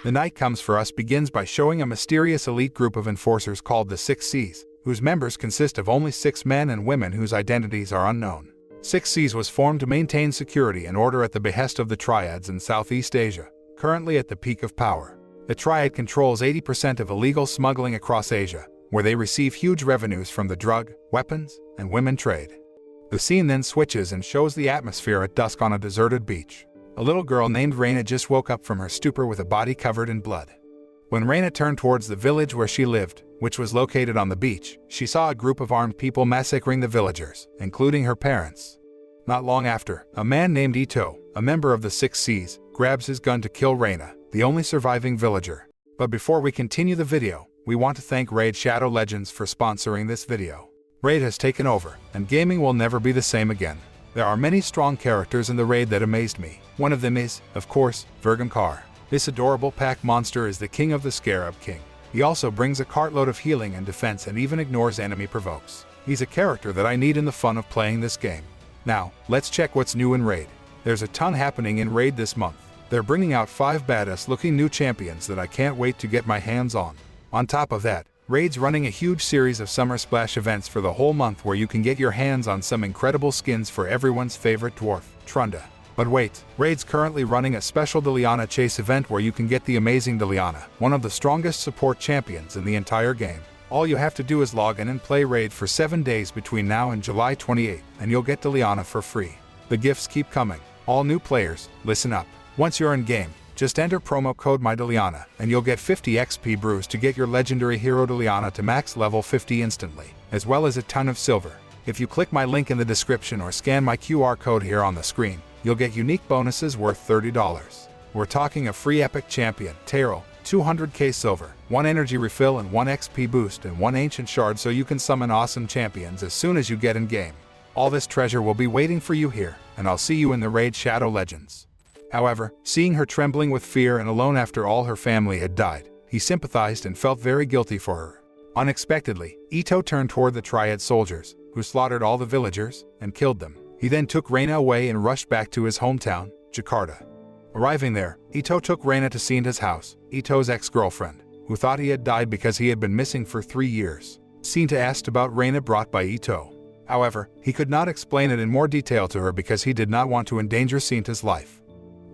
The Night Comes For Us begins by showing a mysterious elite group of enforcers called the 6 Cs, whose members consist of only 6 men and women whose identities are unknown. 6 Cs was formed to maintain security and order at the behest of the Triads in Southeast Asia, currently at the peak of power. The Triad controls 80% of illegal smuggling across Asia, where they receive huge revenues from the drug, weapons, and women trade. The scene then switches and shows the atmosphere at dusk on a deserted beach. A little girl named Reina just woke up from her stupor with a body covered in blood. When Reina turned towards the village where she lived, which was located on the beach, she saw a group of armed people massacring the villagers, including her parents. Not long after, a man named Ito, a member of the 6 Cs, grabs his gun to kill Reina, the only surviving villager. But before we continue the video, we want to thank Raid Shadow Legends for sponsoring this video. Raid has taken over, and gaming will never be the same again. There are many strong characters in the raid that amazed me. One of them is, of course, Vergamkar. This adorable pack monster is the king of the Scarab King. He also brings a cartload of healing and defense and even ignores enemy provokes. He's a character that I need in the fun of playing this game. Now, let's check what's new in Raid. There's a ton happening in Raid this month. They're bringing out 5 badass looking new champions that I can't wait to get my hands on. On top of that, Raid's running a huge series of Summer Splash events for the whole month where you can get your hands on some incredible skins for everyone's favorite dwarf, Trunda. But wait, Raid's currently running a special Deliana Chase event where you can get the amazing Deliana, one of the strongest support champions in the entire game. All you have to do is log in and play Raid for 7 days between now and July 28, and you'll get Deliana for free. The gifts keep coming. All new players, listen up. Once you're in game, just enter promo code MyDeliana, and you'll get 50 XP brews to get your legendary hero Deliana to max level 50 instantly, as well as a ton of silver. If you click my link in the description or scan my QR code here on the screen, you'll get unique bonuses worth $30. We're talking a free epic champion, Taro, 200k silver, 1 energy refill and 1 XP boost and 1 ancient shard so you can summon awesome champions as soon as you get in game. All this treasure will be waiting for you here, and I'll see you in the Raid Shadow Legends. However, seeing her trembling with fear and alone after all her family had died, he sympathized and felt very guilty for her. Unexpectedly, Ito turned toward the Triad soldiers, who slaughtered all the villagers and killed them. He then took Reina away and rushed back to his hometown, Jakarta. Arriving there, Ito took Reina to Sinta's house, Ito's ex-girlfriend, who thought he had died because he had been missing for 3 years. Sinta asked about Reina brought by Ito. However, he could not explain it in more detail to her because he did not want to endanger Sinta's life.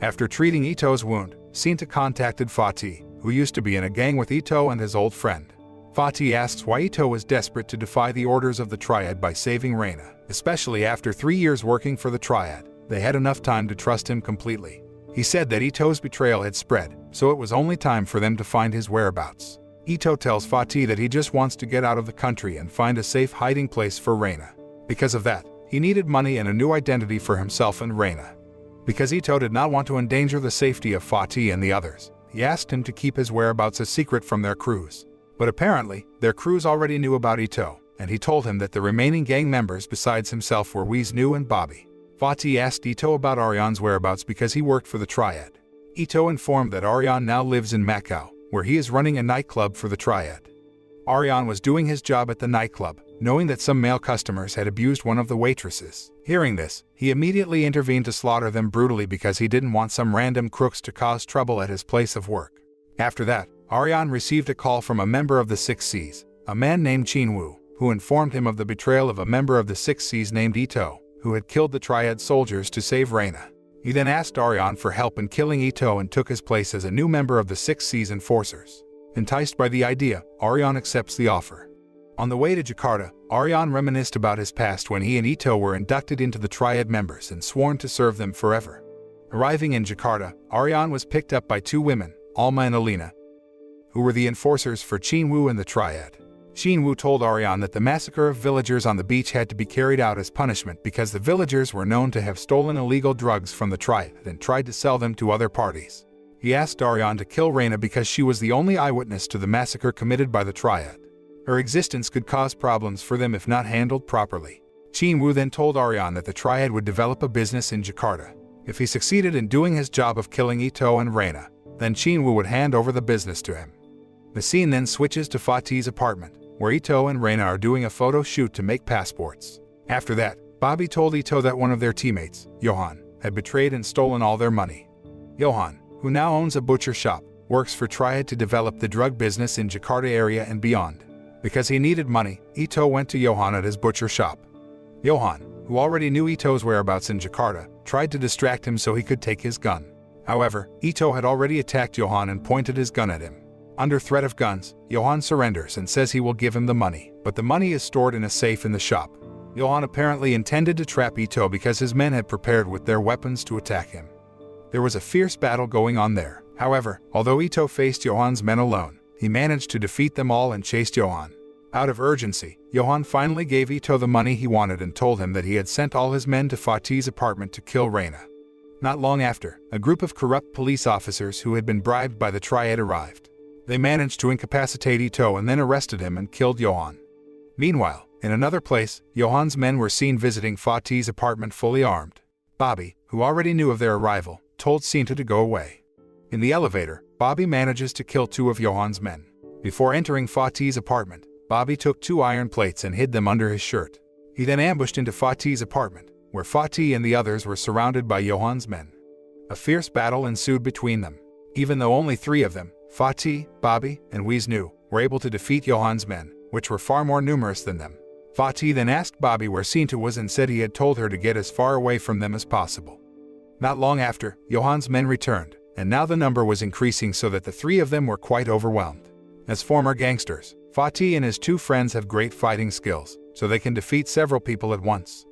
After treating Ito's wound, Sinta contacted Fatih, who used to be in a gang with Ito and his old friend. Fatih asks why Ito was desperate to defy the orders of the Triad by saving Reina. Especially after 3 years working for the Triad, they had enough time to trust him completely. He said that Ito's betrayal had spread, so it was only time for them to find his whereabouts. Ito tells Fatih that he just wants to get out of the country and find a safe hiding place for Reina. Because of that, he needed money and a new identity for himself and Reina. Because Ito did not want to endanger the safety of Fatih and the others, he asked him to keep his whereabouts a secret from their crews. But apparently, their crews already knew about Ito, and he told him that the remaining gang members besides himself were Wisnu and Bobby. Fatih asked Ito about Aryan's whereabouts because he worked for the Triad. Ito informed that Aryan now lives in Macau, where he is running a nightclub for the Triad. Aryan was doing his job at the nightclub, knowing that some male customers had abused one of the waitresses. Hearing this, he immediately intervened to slaughter them brutally because he didn't want some random crooks to cause trouble at his place of work. After that, Aryan received a call from a member of the 6 Cs, a man named Chinwoo, who informed him of the betrayal of a member of the 6 Cs named Ito, who had killed the Triad soldiers to save Reina. He then asked Aryan for help in killing Ito and took his place as a new member of the 6 Cs enforcers. Enticed by the idea, Aryan accepts the offer. On the way to Jakarta, Aryan reminisced about his past when he and Ito were inducted into the Triad members and sworn to serve them forever. Arriving in Jakarta, Aryan was picked up by 2 women, Alma and Alina, who were the enforcers for Chinwoo and the Triad. Chinwoo told Aryan that the massacre of villagers on the beach had to be carried out as punishment because the villagers were known to have stolen illegal drugs from the Triad and tried to sell them to other parties. He asked Aryan to kill Reina because she was the only eyewitness to the massacre committed by the Triad. Her existence could cause problems for them if not handled properly. Chinwoo then told Aryan that the Triad would develop a business in Jakarta. If he succeeded in doing his job of killing Ito and Reina, then Chinwoo would hand over the business to him. The scene then switches to Fatih's apartment, where Ito and Reina are doing a photo shoot to make passports. After that, Bobby told Ito that one of their teammates, Johan, had betrayed and stolen all their money. Johan, who now owns a butcher shop, works for Triad to develop the drug business in Jakarta area and beyond. Because he needed money, Ito went to Johan at his butcher shop. Johan, who already knew Ito's whereabouts in Jakarta, tried to distract him so he could take his gun. However, Ito had already attacked Johan and pointed his gun at him. Under threat of guns, Johan surrenders and says he will give him the money, but the money is stored in a safe in the shop. Johan apparently intended to trap Ito because his men had prepared with their weapons to attack him. There was a fierce battle going on there. However, although Ito faced Johan's men alone, he managed to defeat them all and chased Johan. Out of urgency, Johan finally gave Ito the money he wanted and told him that he had sent all his men to Fatih's apartment to kill Reina. Not long after, a group of corrupt police officers who had been bribed by the Triad arrived. They managed to incapacitate Ito and then arrested him and killed Johan. Meanwhile, in another place, Johan's men were seen visiting Fatih's apartment fully armed. Bobby, who already knew of their arrival, told Sinta to go away. In the elevator, Bobby manages to kill 2 of Johan's men. Before entering Fatih's apartment, Bobby took 2 iron plates and hid them under his shirt. He then ambushed into Fatih's apartment, where Fatih and the others were surrounded by Johan's men. A fierce battle ensued between them. Even though only 3 of them, Fatih, Bobby, and Wisnu, were able to defeat Johan's men, which were far more numerous than them. Fatih then asked Bobby where Sinta was and said he had told her to get as far away from them as possible. Not long after, Johan's men returned, and now the number was increasing so that the 3 of them were quite overwhelmed. As former gangsters, Fatih and his 2 friends have great fighting skills, so they can defeat several people at once.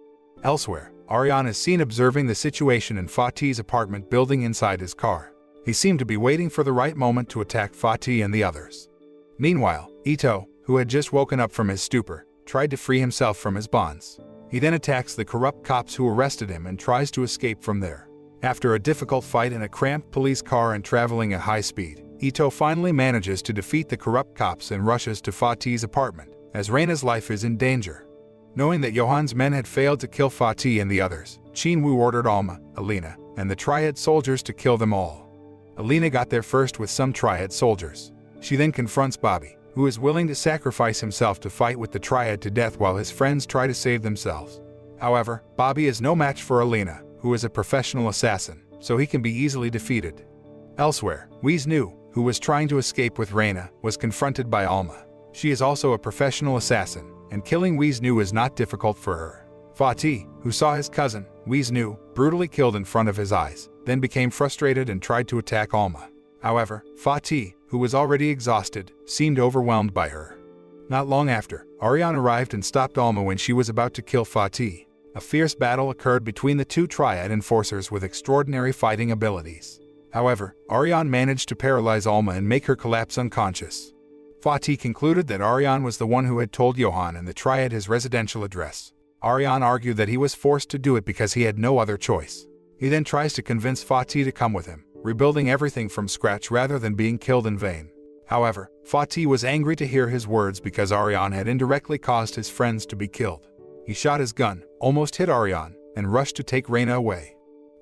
Elsewhere, Aryan is seen observing the situation in Fatih's apartment building inside his car. He seemed to be waiting for the right moment to attack Fatih and the others. Meanwhile, Ito, who had just woken up from his stupor, tried to free himself from his bonds. He then attacks the corrupt cops who arrested him and tries to escape from there. After a difficult fight in a cramped police car and traveling at high speed, Ito finally manages to defeat the corrupt cops and rushes to Fatih's apartment, as Reina's life is in danger. Knowing that Johan's men had failed to kill Fatih and the others, Chinwoo ordered Alma, Alina, and the Triad soldiers to kill them all. Alina got there first with some Triad soldiers. She then confronts Bobby, who is willing to sacrifice himself to fight with the Triad to death while his friends try to save themselves. However, Bobby is no match for Alina, who is a professional assassin, so he can be easily defeated. Elsewhere, Wisnu, who was trying to escape with Reina, was confronted by Alma. She is also a professional assassin, and killing Wisnu is not difficult for her. Fatih, who saw his cousin, Wisnu, brutally killed in front of his eyes, then became frustrated and tried to attack Alma. However, Fatih, who was already exhausted, seemed overwhelmed by her. Not long after, Aryan arrived and stopped Alma when she was about to kill Fatih. A fierce battle occurred between the 2 Triad enforcers with extraordinary fighting abilities. However, Aryan managed to paralyze Alma and make her collapse unconscious. Fatih concluded that Aryan was the one who had told Johan and the Triad his residential address. Aryan argued that he was forced to do it because he had no other choice. He then tries to convince Fatih to come with him, rebuilding everything from scratch rather than being killed in vain. However, Fatih was angry to hear his words because Aryan had indirectly caused his friends to be killed. He shot his gun, almost hit Aryan, and rushed to take Reina away.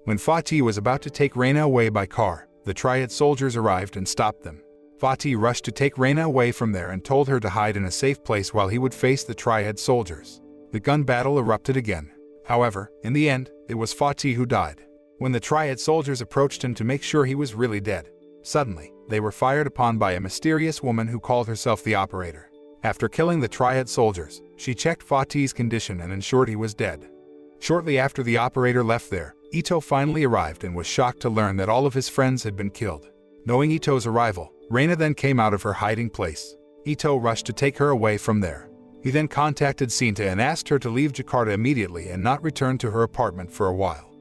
When Fatih was about to take Reina away by car, the Triad soldiers arrived and stopped them. Fatih rushed to take Reina away from there and told her to hide in a safe place while he would face the Triad soldiers. The gun battle erupted again. However, in the end, it was Fatih who died. When the Triad soldiers approached him to make sure he was really dead, suddenly, they were fired upon by a mysterious woman who called herself the operator. After killing the Triad soldiers, she checked Fatih's condition and ensured he was dead. Shortly after the operator left there, Ito finally arrived and was shocked to learn that all of his friends had been killed. Knowing Ito's arrival, Reina then came out of her hiding place. Ito rushed to take her away from there. He then contacted Sinta and asked her to leave Jakarta immediately and not return to her apartment for a while.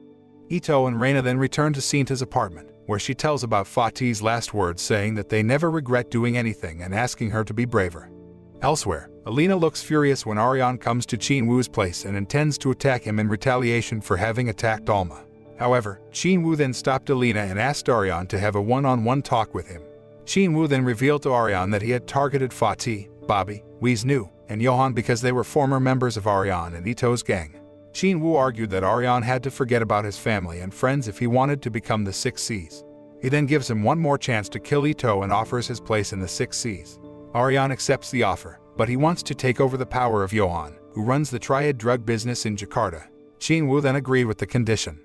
Ito and Reina then returned to Sinta's apartment, where she tells about Fatih's last words saying that they never regret doing anything and asking her to be braver. Elsewhere, Alina looks furious when Aryan comes to Chinwoo's place and intends to attack him in retaliation for having attacked Alma. However, Chinwoo then stopped Alina and asked Aryan to have a one-on-one talk with him. Chinwoo then revealed to Aryan that he had targeted Fatih, Bobby, Wisnu, and Johan because they were former members of Aryan and Ito's gang. Chinwoo argued that Aryan had to forget about his family and friends if he wanted to become the 6 Cs. He then gives him one more chance to kill Ito and offers his place in the 6 Cs. Aryan accepts the offer, but he wants to take over the power of Johan, who runs the Triad drug business in Jakarta. Chinwoo then agreed with the condition.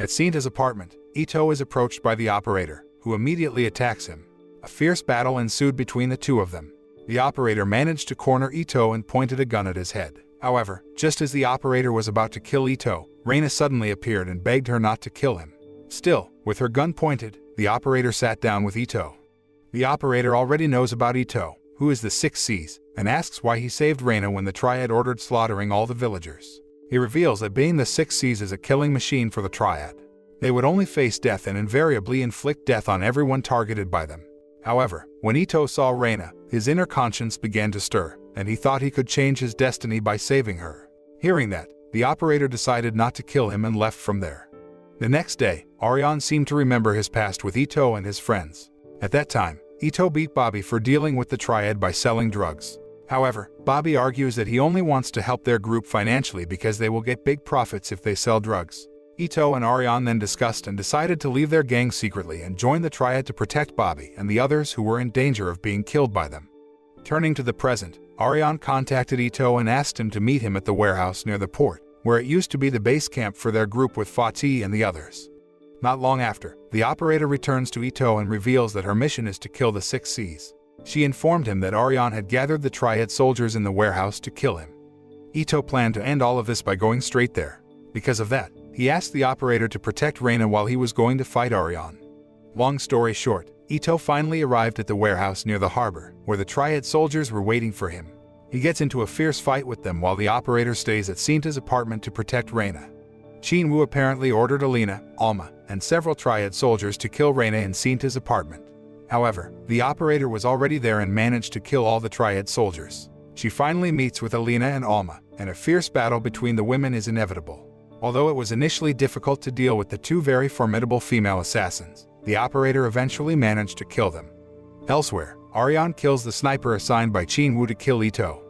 At Sinta's apartment, Ito is approached by the operator, who immediately attacks him. A fierce battle ensued between the two of them. The operator managed to corner Ito and pointed a gun at his head. However, just as the operator was about to kill Ito, Reina suddenly appeared and begged her not to kill him. Still, with her gun pointed, the operator sat down with Ito. The operator already knows about Ito, who is the 6 Cs, and asks why he saved Reina when the Triad ordered slaughtering all the villagers. He reveals that being the 6 Cs is a killing machine for the Triad. They would only face death and invariably inflict death on everyone targeted by them. However, when Ito saw Reina, his inner conscience began to stir, and he thought he could change his destiny by saving her. Hearing that, the operator decided not to kill him and left from there. The next day, Aryan seemed to remember his past with Ito and his friends. At that time, Ito beat Bobby for dealing with the Triad by selling drugs. However, Bobby argues that he only wants to help their group financially because they will get big profits if they sell drugs. Ito and Aryan then discussed and decided to leave their gang secretly and join the Triad to protect Bobby and the others who were in danger of being killed by them. Turning to the present, Aryan contacted Ito and asked him to meet him at the warehouse near the port, where it used to be the base camp for their group with Fatih and the others. Not long after, the operator returns to Ito and reveals that her mission is to kill the 6 Cs. She informed him that Aryan had gathered the Triad soldiers in the warehouse to kill him. Ito planned to end all of this by going straight there. Because of that, he asked the operator to protect Reina while he was going to fight Aryan. Long story short, Ito finally arrived at the warehouse near the harbor, where the Triad soldiers were waiting for him. He gets into a fierce fight with them while the operator stays at Sinta's apartment to protect Reina. Chinwoo apparently ordered Alina, Alma, and several Triad soldiers to kill Reina in Sinta's apartment. However, the operator was already there and managed to kill all the Triad soldiers. She finally meets with Alina and Alma, and a fierce battle between the women is inevitable. Although it was initially difficult to deal with the two very formidable female assassins, the operator eventually managed to kill them. Elsewhere, Aryan kills the sniper assigned by Chinwoo to kill Ito.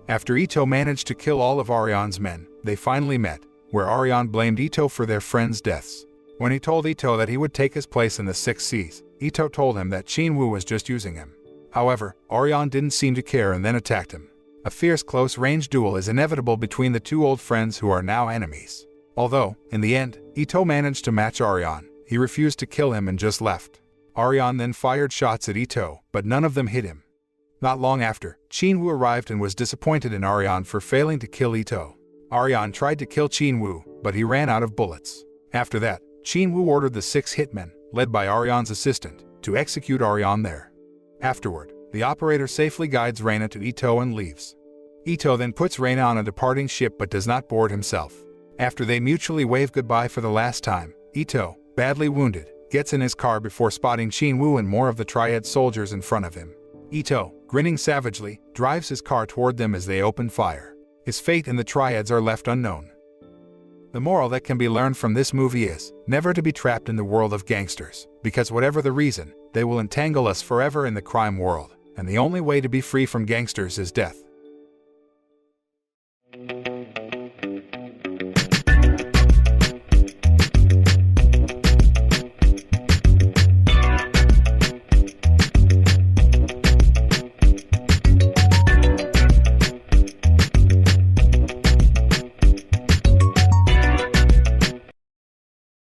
After Ito managed to kill all of Aryan's men, they finally met, where Aryan blamed Ito for their friends' deaths. When he told Ito that he would take his place in the 6 Cs, Ito told him that Chinwoo was just using him. However, Aryan didn't seem to care and then attacked him. A fierce close-range duel is inevitable between the two old friends who are now enemies. Although, in the end, Ito managed to match Aryan, he refused to kill him and just left. Aryan then fired shots at Ito, but none of them hit him. Not long after, Chinwoo arrived and was disappointed in Aryan for failing to kill Ito. Aryan tried to kill Chinwoo, but he ran out of bullets. After that, Chinwoo ordered the 6 hitmen, led by Aryan's assistant, to execute Aryan there. Afterward, the operator safely guides Reina to Ito and leaves. Ito then puts Reina on a departing ship but does not board himself. After they mutually wave goodbye for the last time, Ito, badly wounded, gets in his car before spotting Chinwoo and more of the Triad soldiers in front of him. Ito, grinning savagely, drives his car toward them as they open fire. His fate and the Triads are left unknown. The moral that can be learned from this movie is never to be trapped in the world of gangsters, because whatever the reason, they will entangle us forever in the crime world, and the only way to be free from gangsters is death.